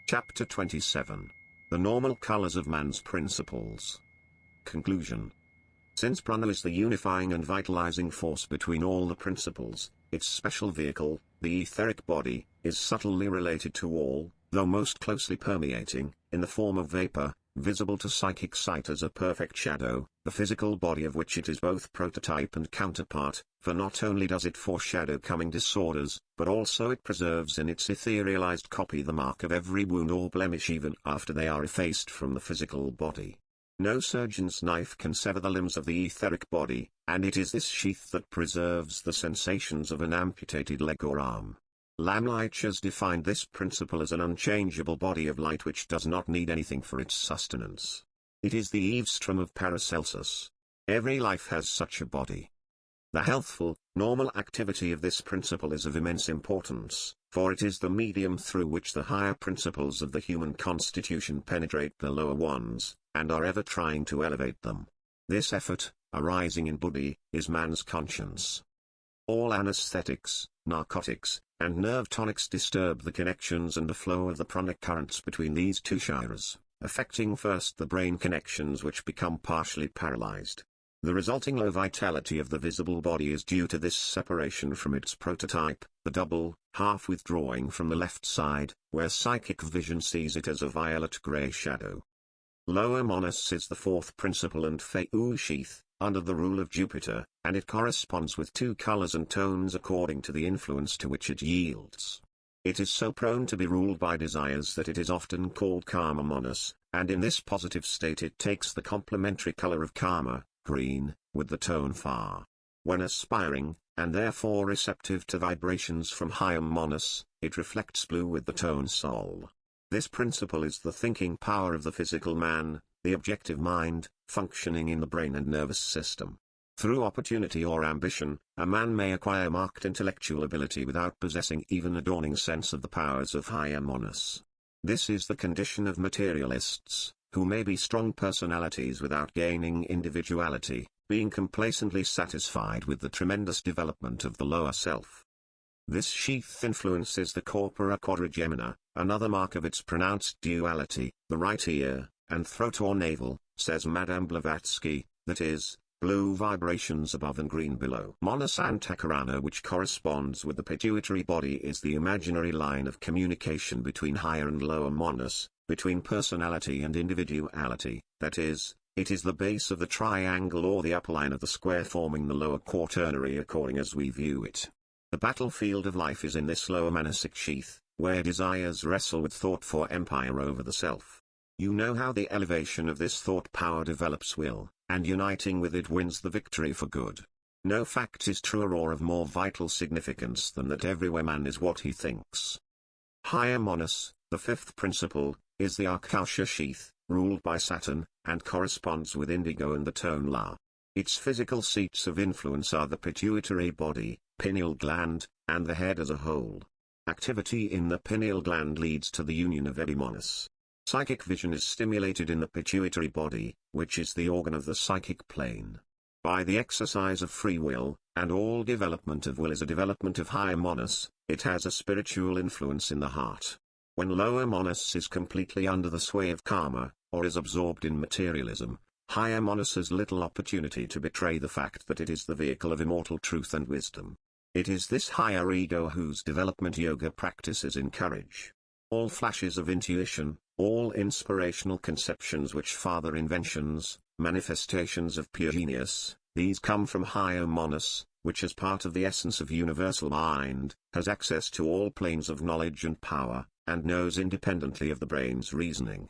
Chapter 27. The Normal Colors of Man's Principles. Conclusion. Since Prana is the unifying and vitalizing force between all the principles, its special vehicle, the etheric body, is subtly related to all, though most closely permeating, in the form of vapor, visible to psychic sight as a perfect shadow, the physical body of which it is both prototype and counterpart, for not only does it foreshadow coming disorders, but also it preserves in its etherealized copy the mark of every wound or blemish even after they are effaced from the physical body. No surgeon's knife can sever the limbs of the etheric body, and it is this sheath that preserves the sensations of an amputated leg or arm. Lamlich has defined this principle as an unchangeable body of light which does not need anything for its sustenance. It is the Eavestrom of Paracelsus. Every life has such a body. The healthful, normal activity of this principle is of immense importance, for it is the medium through which the higher principles of the human constitution penetrate the lower ones, and are ever trying to elevate them. This effort, arising in Buddhi, is man's conscience. All anesthetics, narcotics, and nerve tonics disturb the connections and the flow of the pranic currents between these two chakras, affecting first the brain connections which become partially paralyzed. The resulting low vitality of the visible body is due to this separation from its prototype, the double, half withdrawing from the left side, where psychic vision sees it as a violet-grey shadow. Lower Monus is the fourth principle and Feu sheath, under the rule of Jupiter, and it corresponds with two colors and tones according to the influence to which it yields. It is so prone to be ruled by desires that it is often called Karma Monus, and in this positive state it takes the complementary color of Karma, green, with the tone Fa. When aspiring, and therefore receptive to vibrations from higher Monus, it reflects blue with the tone Sol. This principle is the thinking power of the physical man, the objective mind, functioning in the brain and nervous system. Through opportunity or ambition, a man may acquire marked intellectual ability without possessing even a dawning sense of the powers of higher Monus. This is the condition of materialists, who may be strong personalities without gaining individuality, being complacently satisfied with the tremendous development of the lower self. This sheath influences the corpora quadrigemina, another mark of its pronounced duality, the right ear, and throat or navel, says Madame Blavatsky, that is, blue vibrations above and green below. Monus Antakarana, which corresponds with the pituitary body, is the imaginary line of communication between higher and lower Monus, between personality and individuality, that is, it is the base of the triangle or the upper line of the square forming the lower quaternary according as we view it. The battlefield of life is in this lower manasic sheath, where desires wrestle with thought for empire over the self. You know how the elevation of this thought power develops will, and uniting with it wins the victory for good. No fact is truer or of more vital significance than that everywhere man is what he thinks. Higher Monus, the fifth principle, is the Akasha sheath, ruled by Saturn, and corresponds with indigo and the tone La. Its physical seats of influence are the pituitary body, pineal gland, and the head as a whole. Activity in the pineal gland leads to the union of Epimonus. Psychic vision is stimulated in the pituitary body, which is the organ of the psychic plane. By the exercise of free will, and all development of will is a development of higher Monus, it has a spiritual influence in the heart. When lower Monus is completely under the sway of karma, or is absorbed in materialism, higher Monus has little opportunity to betray the fact that it is the vehicle of immortal truth and wisdom. It is this higher ego whose development yoga practices encourage. All flashes of intuition, all inspirational conceptions which father inventions, manifestations of pure genius, these come from higher Monus, which as part of the essence of universal mind, has access to all planes of knowledge and power, and knows independently of the brain's reasoning.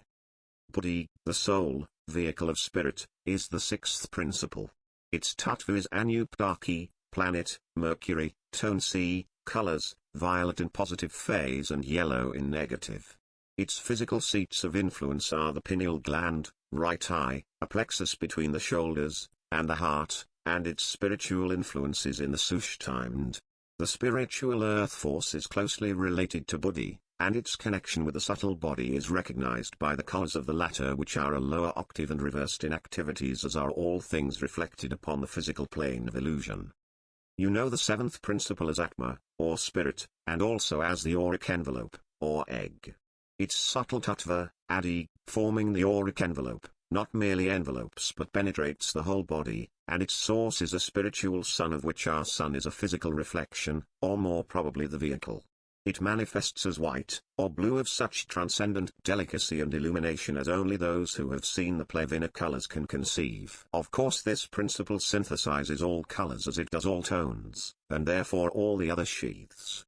Buddhi, the soul, vehicle of spirit, is the sixth principle. Its tattva is Anupdaki, planet, Mercury, tone C, colors, violet in positive phase and yellow in negative. Its physical seats of influence are the pineal gland, right eye, a plexus between the shoulders, and the heart, and its spiritual influence is in the Sushtind. The spiritual earth force is closely related to Buddhi, and its connection with the subtle body is recognized by the colors of the latter, which are a lower octave and reversed in activities as are all things reflected upon the physical plane of illusion. You know the seventh principle as Atma, or spirit, and also as the auric envelope, or egg. Its subtle tattva, adi, forming the auric envelope, not merely envelopes but penetrates the whole body, and its source is a spiritual sun of which our sun is a physical reflection, or more probably the vehicle. It manifests as white, or blue of such transcendent delicacy and illumination as only those who have seen the play of inner colors can conceive. Of course this principle synthesizes all colors as it does all tones, and therefore all the other sheaths.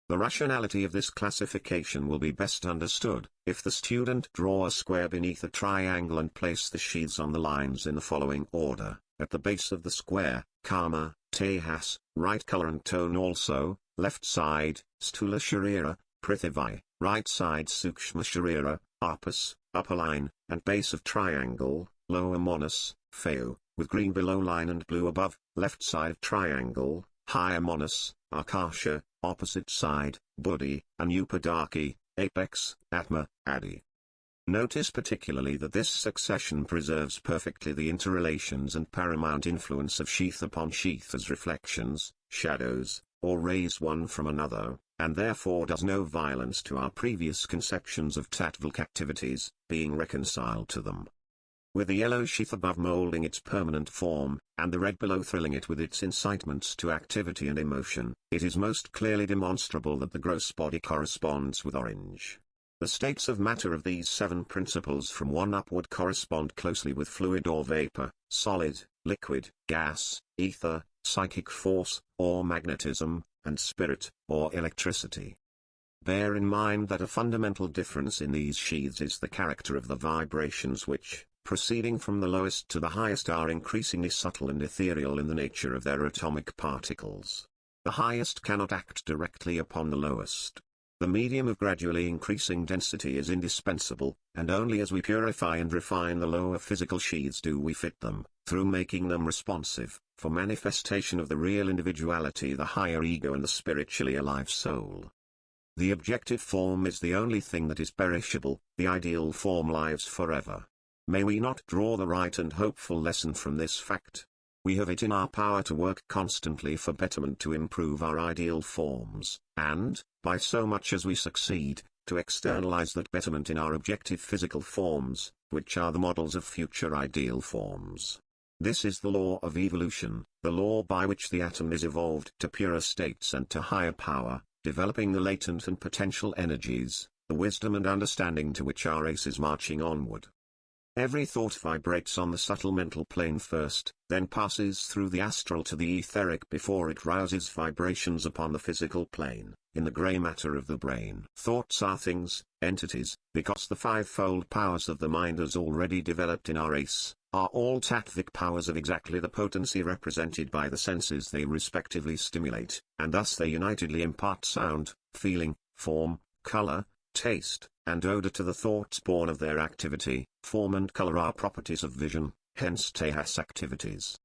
The rationality of this classification will be best understood, if the student draw a square beneath a triangle and place the sheaths on the lines in the following order: at the base of the square, Kama, Tehas, right color and tone also, left side, Sthula Sharira, Prithvi, right side Sukshma Sharira, Apas, upper line, and base of triangle, lower Manas, Pheu, with green below line and blue above, left side of triangle, higher Manas, Akasha, opposite side, Buddhi, and Upadaki, apex, Atma, Adi. Notice particularly that this succession preserves perfectly the interrelations and paramount influence of sheath upon sheath as reflections, shadows, or rays one from another, and therefore does no violence to our previous conceptions of tattvic activities, being reconciled to them. With the yellow sheath above moulding its permanent form, and the red below thrilling it with its incitements to activity and emotion, it is most clearly demonstrable that the gross body corresponds with orange. The states of matter of these 7 principles from 1 upward correspond closely with fluid or vapor, solid, liquid, gas, ether, psychic force, or magnetism, and spirit, or electricity. Bear in mind that a fundamental difference in these sheaths is the character of the vibrations which, proceeding from the lowest to the highest, are increasingly subtle and ethereal in the nature of their atomic particles. The highest cannot act directly upon the lowest. The medium of gradually increasing density is indispensable, and only as we purify and refine the lower physical sheaths do we fit them, through making them responsive, for manifestation of the real individuality, the higher ego and the spiritually alive soul. The objective form is the only thing that is perishable, the ideal form lives forever. May we not draw the right and hopeful lesson from this fact? We have it in our power to work constantly for betterment, to improve our ideal forms, and, by so much as we succeed, to externalize that betterment in our objective physical forms, which are the models of future ideal forms. This is the law of evolution, the law by which the atom is evolved to purer states and to higher power, developing the latent and potential energies, the wisdom and understanding to which our race is marching onward. Every thought vibrates on the subtle mental plane first, then passes through the astral to the etheric before it rouses vibrations upon the physical plane, in the grey matter of the brain. Thoughts are things, entities, because the 5-fold powers of the mind as already developed in our race, are all tattvic powers of exactly the potency represented by the senses they respectively stimulate, and thus they unitedly impart sound, feeling, form, color, taste, and odor to the thoughts born of their activity. Form and color are properties of vision, hence Tehas activities.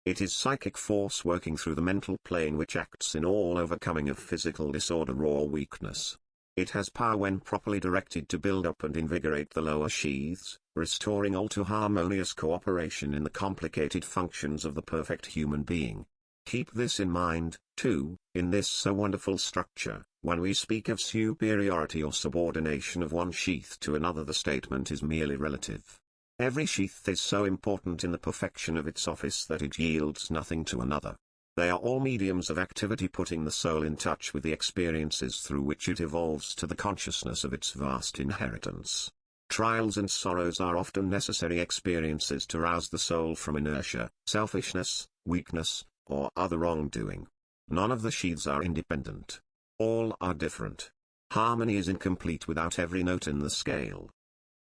It is psychic force working through the mental plane which acts in all overcoming of physical disorder or weakness. It has power when properly directed to build up and invigorate the lower sheaths, restoring all to harmonious cooperation in the complicated functions of the perfect human being. Keep this in mind, too, in this so wonderful structure. When we speak of superiority or subordination of one sheath to another, the statement is merely relative. Every sheath is so important in the perfection of its office that it yields nothing to another. They are all mediums of activity, putting the soul in touch with the experiences through which it evolves to the consciousness of its vast inheritance. Trials and sorrows are often necessary experiences to rouse the soul from inertia, selfishness, weakness, or other wrongdoing. None of the sheaths are independent. All are different. Harmony is incomplete without every note in the scale.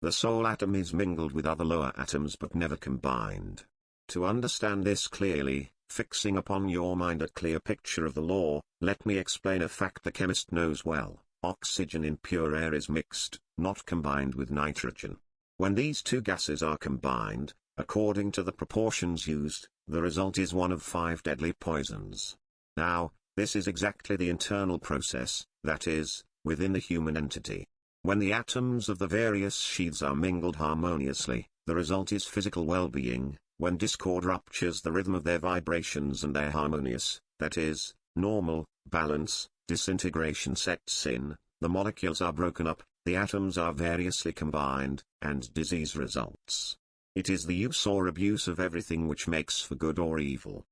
The soul atom is mingled with other lower atoms but never combined. To understand this clearly, fixing upon your mind a clear picture of the law, let me explain a fact the chemist knows well. Oxygen in pure air is mixed, not combined with nitrogen. When these two gases are combined, according to the proportions used, the result is one of 5 deadly poisons. Now, this is exactly the internal process, that is, within the human entity. When the atoms of the various sheaths are mingled harmoniously, the result is physical well-being. When discord ruptures the rhythm of their vibrations and their harmonious, that is, normal, balance, disintegration sets in, the molecules are broken up, the atoms are variously combined, and disease results. It is the use or abuse of everything which makes for good or evil.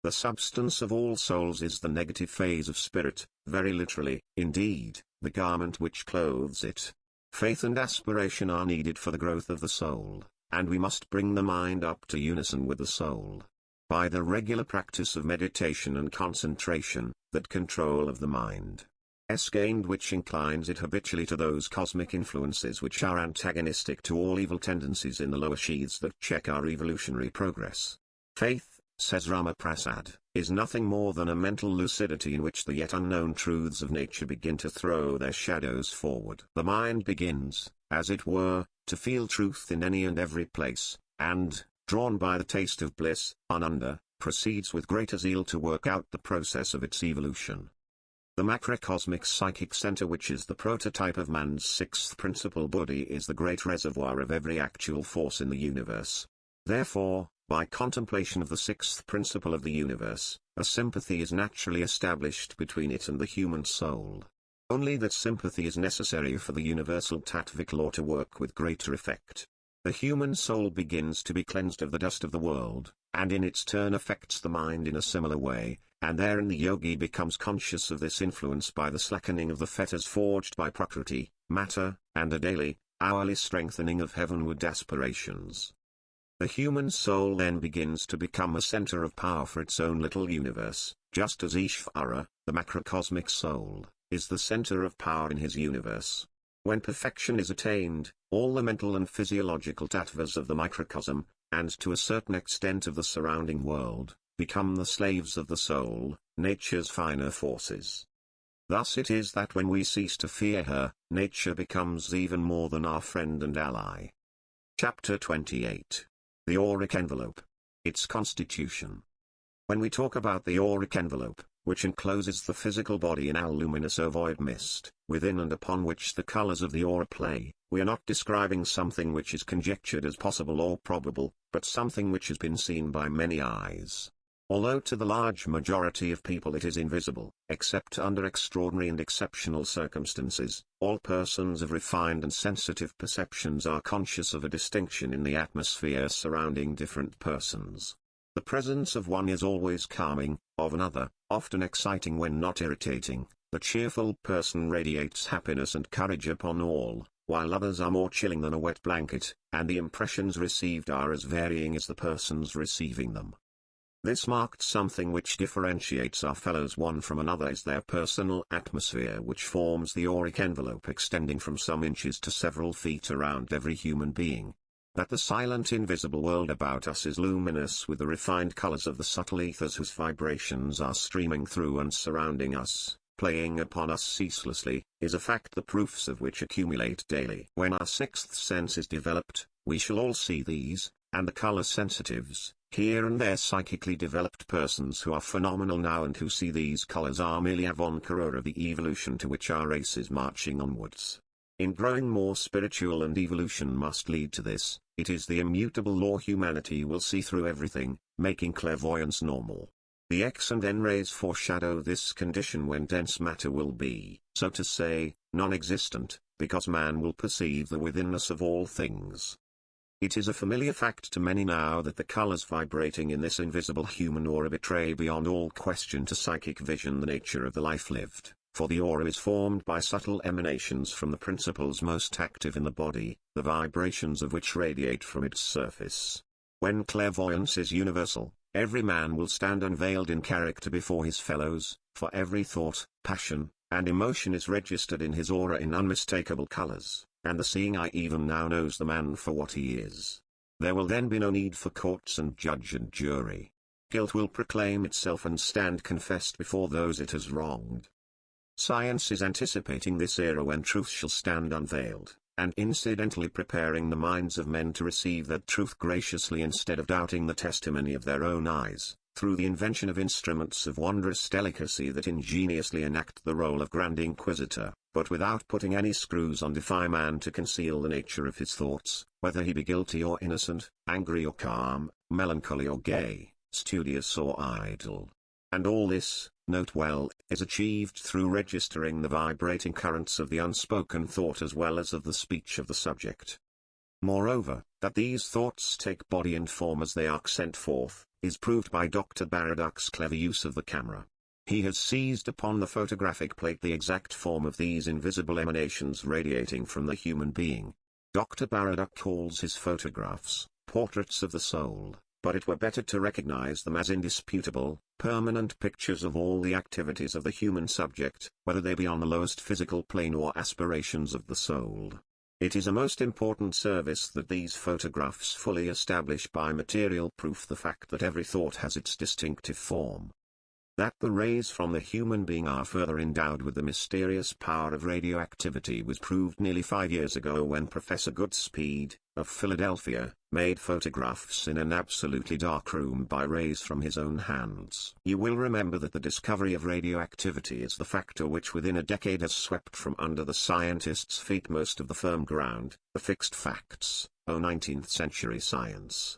The substance of all souls is the negative phase of spirit, very literally, indeed, the garment which clothes it. Faith and aspiration are needed for the growth of the soul, and we must bring the mind up to unison with the soul. By the regular practice of meditation and concentration, that control of the mind is gained which inclines it habitually to those cosmic influences which are antagonistic to all evil tendencies in the lower sheaths that check our evolutionary progress. Faith, says Ramaprasad, is nothing more than a mental lucidity in which the yet unknown truths of nature begin to throw their shadows forward. The mind begins, as it were, to feel truth in any and every place, and, drawn by the taste of bliss, Ananda, proceeds with greater zeal to work out the process of its evolution. The macrocosmic psychic center, which is the prototype of man's sixth principle Buddhi, is the great reservoir of every actual force in the universe. Therefore, by contemplation of the sixth principle of the universe, a sympathy is naturally established between it and the human soul. Only that sympathy is necessary for the universal tattvic law to work with greater effect. The human soul begins to be cleansed of the dust of the world, and in its turn affects the mind in a similar way, and therein the yogi becomes conscious of this influence by the slackening of the fetters forged by prakriti, matter, and a daily, hourly strengthening of heavenward aspirations. The human soul then begins to become a center of power for its own little universe, just as Ishvara, the macrocosmic soul, is the center of power in his universe. When perfection is attained, all the mental and physiological tattvas of the microcosm, and to a certain extent of the surrounding world, become the slaves of the soul, nature's finer forces. Thus it is that when we cease to fear her, nature becomes even more than our friend and ally. Chapter 28. The auric envelope. Its constitution. When we talk about the auric envelope, which encloses the physical body in a luminous ovoid mist, within and upon which the colors of the aura play, we are not describing something which is conjectured as possible or probable, but something which has been seen by many eyes. Although to the large majority of people it is invisible, except under extraordinary and exceptional circumstances, all persons of refined and sensitive perceptions are conscious of a distinction in the atmosphere surrounding different persons. The presence of one is always calming, of another, often exciting when not irritating. The cheerful person radiates happiness and courage upon all, while others are more chilling than a wet blanket, and the impressions received are as varying as the persons receiving them. This marked something which differentiates our fellows one from another is their personal atmosphere, which forms the auric envelope extending from some inches to several feet around every human being. That the silent invisible world about us is luminous with the refined colors of the subtle ethers whose vibrations are streaming through and surrounding us, playing upon us ceaselessly, is a fact the proofs of which accumulate daily. When our sixth sense is developed, we shall all see these, and the color sensitives, here and there psychically developed persons who are phenomenal now and who see these colors are merely avant-coureur of the evolution to which our race is marching onwards. In growing more spiritual, and evolution must lead to this, it is the immutable law humanity will see through everything, making clairvoyance normal. The X and N rays foreshadow this condition when dense matter will be, so to say, non-existent, because man will perceive the withinness of all things. It is a familiar fact to many now that the colors vibrating in this invisible human aura betray beyond all question to psychic vision the nature of the life lived, for the aura is formed by subtle emanations from the principles most active in the body, the vibrations of which radiate from its surface. When clairvoyance is universal, every man will stand unveiled in character before his fellows, for every thought, passion, and emotion is registered in his aura in unmistakable colors, and the seeing eye even now knows the man for what he is. There will then be no need for courts and judge and jury. Guilt will proclaim itself and stand confessed before those it has wronged. Science is anticipating this era when truth shall stand unveiled, and incidentally preparing the minds of men to receive that truth graciously instead of doubting the testimony of their own eyes, through the invention of instruments of wondrous delicacy that ingeniously enact the role of Grand Inquisitor, but without putting any screws on defy man to conceal the nature of his thoughts, whether he be guilty or innocent, angry or calm, melancholy or gay, studious or idle. And all this, note well, is achieved through registering the vibrating currents of the unspoken thought as well as of the speech of the subject. Moreover, that these thoughts take body and form as they are sent forth, is proved by Dr. Baradak's clever use of the camera. He has seized upon the photographic plate the exact form of these invisible emanations radiating from the human being. Dr. Baradak calls his photographs portraits of the soul, but it were better to recognize them as indisputable, permanent pictures of all the activities of the human subject, whether they be on the lowest physical plane or aspirations of the soul. It is a most important service that these photographs fully establish by material proof the fact that every thought has its distinctive form. That the rays from the human being are further endowed with the mysterious power of radioactivity was proved nearly 5 years ago when Professor Goodspeed, of Philadelphia, made photographs in an absolutely dark room by rays from his own hands. You will remember that the discovery of radioactivity is the factor which within a decade has swept from under the scientists' feet most of the firm ground, the fixed facts, 19th century science.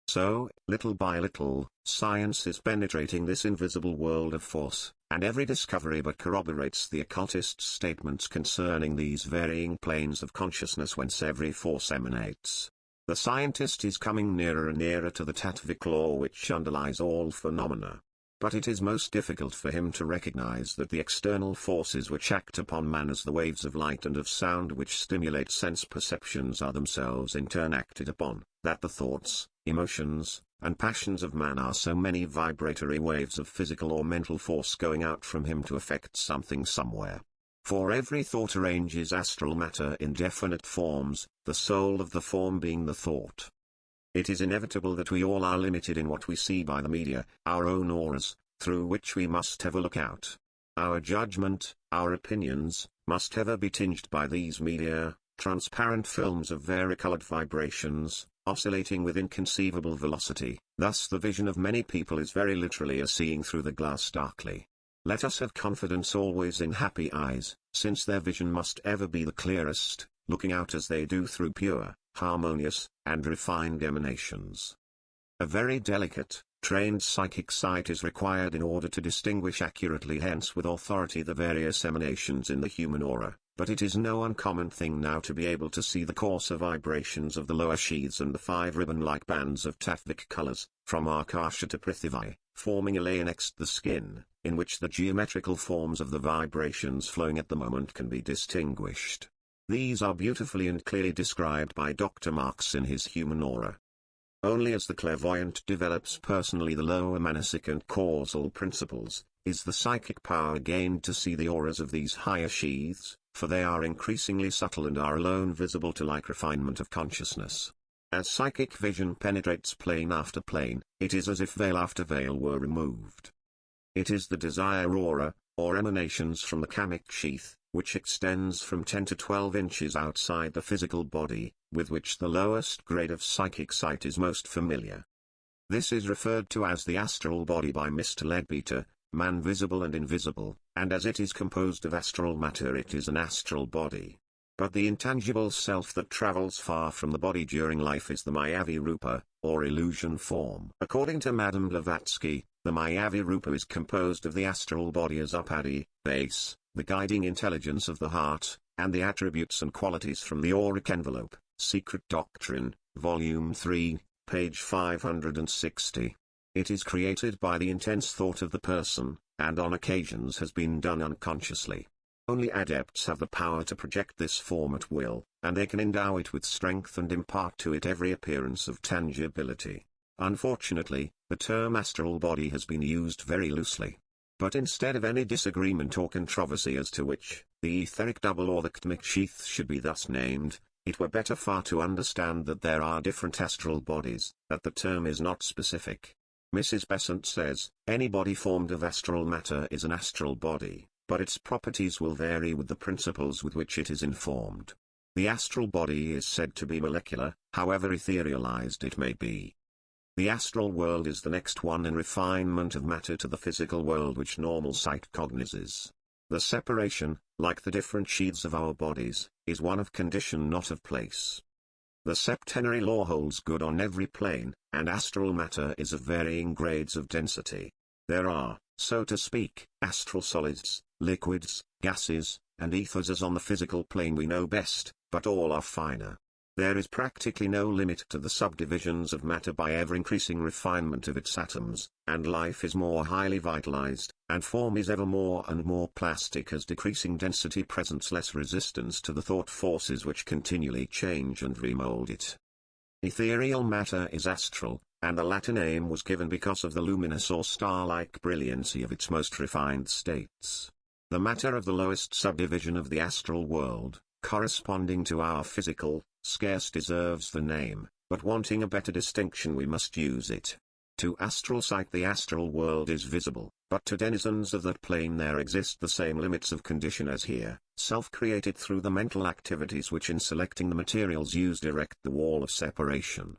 So, little by little, science is penetrating this invisible world of force, and every discovery but corroborates the occultists' statements concerning these varying planes of consciousness whence every force emanates. The scientist is coming nearer and nearer to the tattvic law which underlies all phenomena. But it is most difficult for him to recognize that the external forces which act upon man as the waves of light and of sound which stimulate sense perceptions are themselves in turn acted upon, that the thoughts, emotions, and passions of man are so many vibratory waves of physical or mental force going out from him to affect something somewhere. For every thought arranges astral matter in definite forms, the soul of the form being the thought. It is inevitable that we all are limited in what we see by the media, our own auras, through which we must ever look out. Our judgment, our opinions, must ever be tinged by these media, transparent films of varicolored vibrations, oscillating with inconceivable velocity. Thus the vision of many people is very literally a seeing through the glass darkly. Let us have confidence always in happy eyes, since their vision must ever be the clearest, looking out as they do through pure, harmonious, and refined emanations. A very delicate, trained psychic sight is required in order to distinguish accurately, hence with authority, the various emanations in the human aura, but it is no uncommon thing now to be able to see the coarser vibrations of the lower sheaths and the 5 ribbon-like bands of tattvic colors, from Akasha to Prithvi, forming a layer next the skin, in which the geometrical forms of the vibrations flowing at the moment can be distinguished. These are beautifully and clearly described by Dr. Marx in his Human Aura. Only as the clairvoyant develops personally the lower manasic and causal principles, is the psychic power gained to see the auras of these higher sheaths, for they are increasingly subtle and are alone visible to like refinement of consciousness. As psychic vision penetrates plane after plane, it is as if veil after veil were removed. It is the desire aura, or emanations from the kamic sheath, which extends from 10 to 12 inches outside the physical body, with which the lowest grade of psychic sight is most familiar. This is referred to as the astral body by Mr. Leadbeater, man visible and invisible, and as it is composed of astral matter it is an astral body. But the intangible self that travels far from the body during life is the Mayavi Rupa, or illusion form. According to Madame Blavatsky, the Mayavi Rupa is composed of the astral body as Upadhi, base, the guiding intelligence of the heart, and the attributes and qualities from the auric envelope. Secret Doctrine, Volume 3, page 560. It is created by the intense thought of the person, and on occasions has been done unconsciously. Only adepts have the power to project this form at will, and they can endow it with strength and impart to it every appearance of tangibility. Unfortunately, the term astral body has been used very loosely. But instead of any disagreement or controversy as to which, the etheric double or the rhythmic sheath should be thus named, it were better far to understand that there are different astral bodies, that the term is not specific. Mrs. Besant says, any body formed of astral matter is an astral body, but its properties will vary with the principles with which it is informed. The astral body is said to be molecular, however etherealized it may be. The astral world is the next one in refinement of matter to the physical world which normal sight cognizes. The separation, like the different sheaths of our bodies, is one of condition not of place. The septenary law holds good on every plane, and astral matter is of varying grades of density. There are, so to speak, astral solids, liquids, gases, and ethers as on the physical plane we know best, but all are finer. There is practically no limit to the subdivisions of matter by ever-increasing refinement of its atoms, and life is more highly vitalized, and form is ever more and more plastic as decreasing density presents less resistance to the thought forces which continually change and remold it. Ethereal matter is astral, and the Latin name was given because of the luminous or star-like brilliancy of its most refined states. The matter of the lowest subdivision of the astral world, corresponding to our physical, scarce deserves the name, but wanting a better distinction we must use it. To astral sight the astral world is visible, but to denizens of that plane there exist the same limits of condition as here, self-created through the mental activities which in selecting the materials used erect the wall of separation.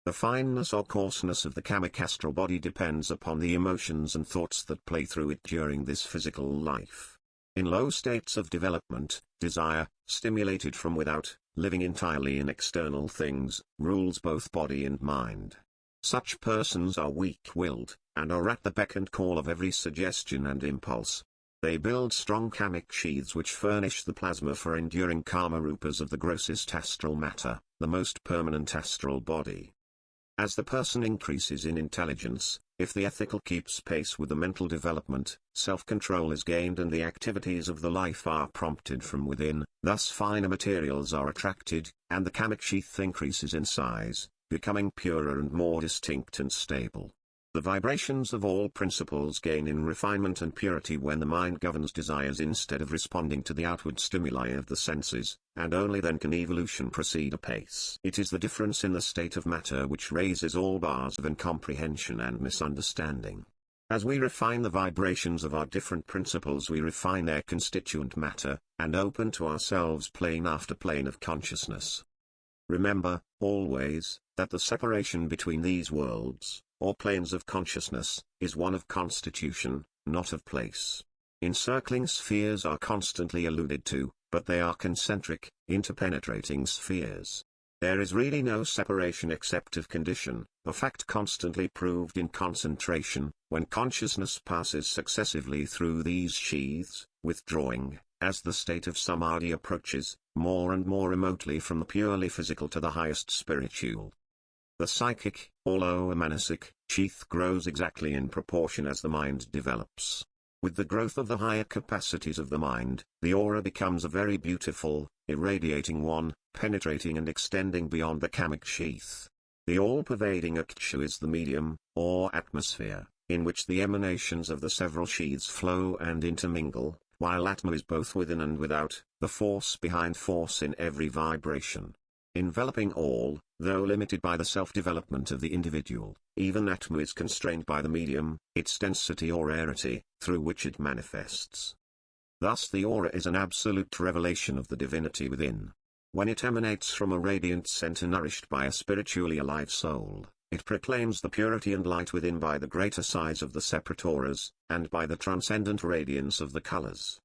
The fineness or coarseness of the kamic astral body depends upon the emotions and thoughts that play through it during this physical life. In low states of development, desire, stimulated from without, living entirely in external things, rules both body and mind. Such persons are weak-willed, and are at the beck and call of every suggestion and impulse. They build strong kamic sheaths which furnish the plasma for enduring karma-rupas of the grossest astral matter, the most permanent astral body. As the person increases in intelligence, if the ethical keeps pace with the mental development, self-control is gained and the activities of the life are prompted from within, thus finer materials are attracted, and the kamic sheath increases in size, becoming purer and more distinct and stable. The vibrations of all principles gain in refinement and purity when the mind governs desires instead of responding to the outward stimuli of the senses, and only then can evolution proceed apace. It is the difference in the state of matter which raises all bars of incomprehension and misunderstanding. As we refine the vibrations of our different principles we refine their constituent matter, and open to ourselves plane after plane of consciousness. Remember, always, that the separation between these worlds, or planes of consciousness, is one of constitution, not of place. Encircling spheres are constantly alluded to, but they are concentric, interpenetrating spheres. There is really no separation except of condition, a fact constantly proved in concentration, when consciousness passes successively through these sheaths, withdrawing, as the state of samadhi approaches, more and more remotely from the purely physical to the highest spiritual. The psychic, although a manasic, sheath grows exactly in proportion as the mind develops. With the growth of the higher capacities of the mind, the aura becomes a very beautiful, irradiating one, penetrating and extending beyond the kamic sheath. The all-pervading aksha is the medium, or atmosphere, in which the emanations of the several sheaths flow and intermingle, while Atma is both within and without, the force behind force in every vibration. Enveloping all, though limited by the self-development of the individual, even Atma is constrained by the medium, its density or rarity, through which it manifests. Thus the aura is an absolute revelation of the divinity within. When it emanates from a radiant center nourished by a spiritually alive soul, it proclaims the purity and light within by the greater size of the separate auras, and by the transcendent radiance of the colors.